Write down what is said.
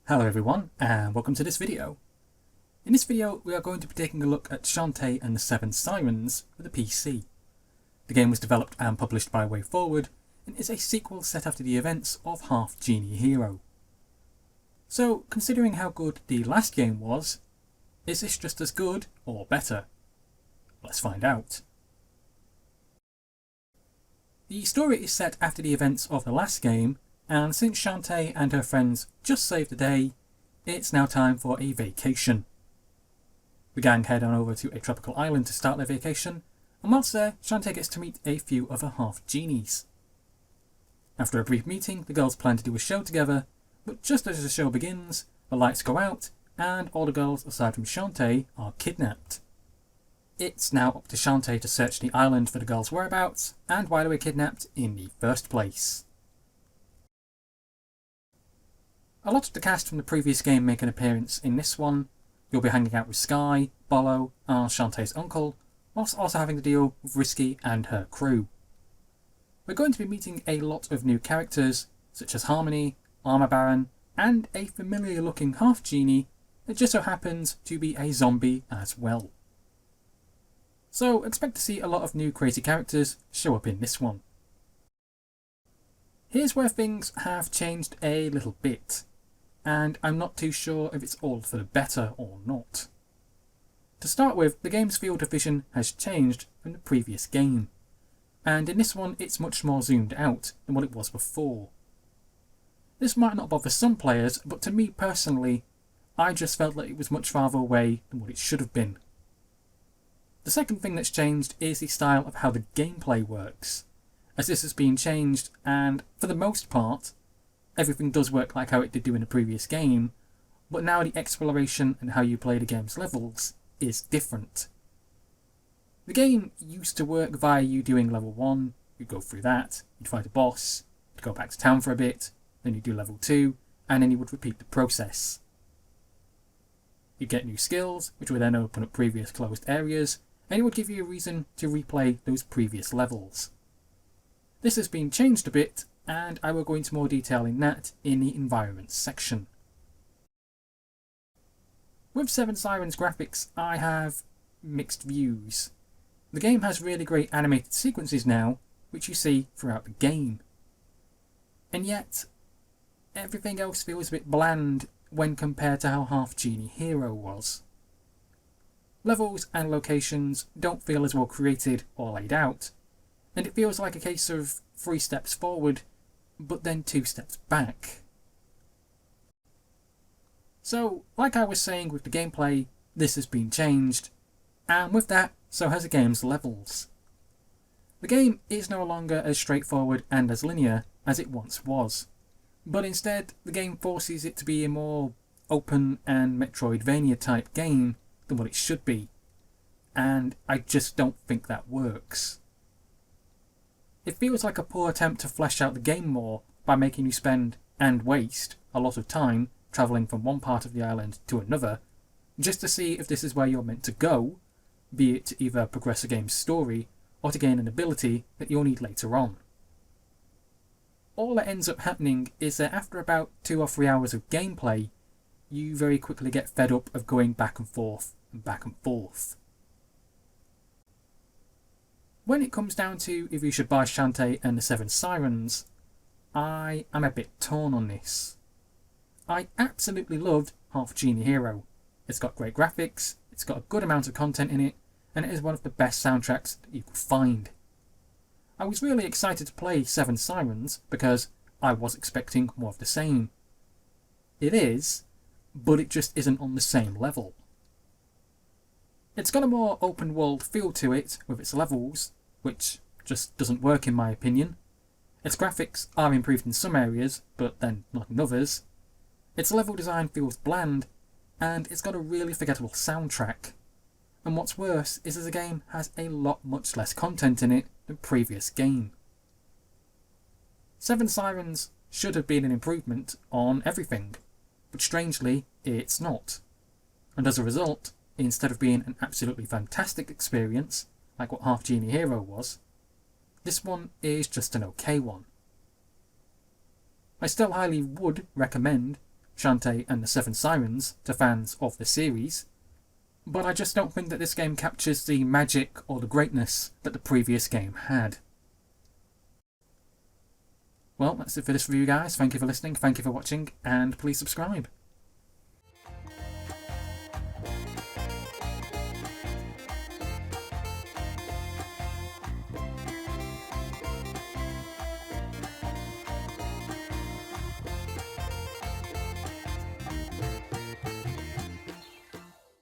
Hello everyone, and welcome to this video. In this video we are going to be taking a look at Shantae and the Seven Sirens for the PC. The game was developed and published by WayForward and is a sequel set after the events of half Genie Hero. So, considering how good the last game was, is this just as good or better? Let's find out. The story is set after the events of the last game, and since Shantae and her friends just saved the day, it's now time for a vacation. The gang head on over to a tropical island to start their vacation, and whilst there, Shantae gets to meet a few other half-genies. After a brief meeting, the girls plan to do a show together, but just as the show begins, the lights go out, and all the girls aside from Shantae are kidnapped. It's now up to Shantae to search the island for the girls' whereabouts, and why they were kidnapped in the first place. A lot of the cast from the previous game make an appearance in this one. You'll be hanging out with Sky, Bolo, and Shantae's uncle, whilst also having to deal with Risky and her crew. We're going to be meeting a lot of new characters, such as Harmony, Armor Baron, and a familiar looking half-genie that just so happens to be a zombie as well. So expect to see a lot of new crazy characters show up in this one. Here's where things have changed a little bit, and I'm not too sure if it's all for the better or not. To start with, the game's field of vision has changed from the previous game, and in this one it's much more zoomed out than what it was before. This might not bother some players, but to me personally, I just felt like it was much farther away than what it should have been. The second thing that's changed is the style of how the gameplay works, as this has been changed, and for the most part, everything does work like how it did do in the previous game, but now the exploration and how you play the game's levels is different. The game used to work via you doing level 1, you'd go through that, you'd fight a boss, you'd go back to town for a bit, then you'd do level 2, and then you would repeat the process. You'd get new skills, which would then open up previous closed areas, and it would give you a reason to replay those previous levels. This has been changed a bit, and I will go into more detail in that in the environments section. With Seven Sirens graphics, I have mixed views. The game has really great animated sequences now, which you see throughout the game. And yet, everything else feels a bit bland when compared to how half Genie Hero was. Levels and locations don't feel as well created or laid out, and it feels like a case of 3 steps forward, but then 2 steps back. So, like I was saying with the gameplay, this has been changed, and with that, so has the game's levels. The game is no longer as straightforward and as linear as it once was, but instead the game forces it to be a more open and Metroidvania type game than what it should be, and I just don't think that works. It feels like a poor attempt to flesh out the game more by making you spend, and waste, a lot of time travelling from one part of the island to another, just to see if this is where you're meant to go, be it to either progress the game's story, or to gain an ability that you'll need later on. All that ends up happening is that after about 2 or 3 hours of gameplay, you very quickly get fed up of going back and forth and back and forth. When it comes down to if you should buy Shantae and the Seven Sirens, I am a bit torn on this. I absolutely loved half Genie Hero. It's got great graphics, it's got a good amount of content in it, and it is one of the best soundtracks that you could find. I was really excited to play Seven Sirens because I was expecting more of the same. It is, but it just isn't on the same level. It's got a more open world feel to it with its levels, which just doesn't work in my opinion. Its graphics are improved in some areas, but then not in others. Its level design feels bland, and it's got a really forgettable soundtrack. And what's worse is that the game has a lot much less content in it than previous game. Seven Sirens should have been an improvement on everything, but strangely it's not. And as a result, instead of being an absolutely fantastic experience, like what half Genie Hero was, this one is just an okay one. I still highly would recommend Shantae and the Seven Sirens to fans of the series, but I just don't think that this game captures the magic or the greatness that the previous game had. Well, that's it for this review, guys. Thank you for listening, thank you for watching, and please subscribe.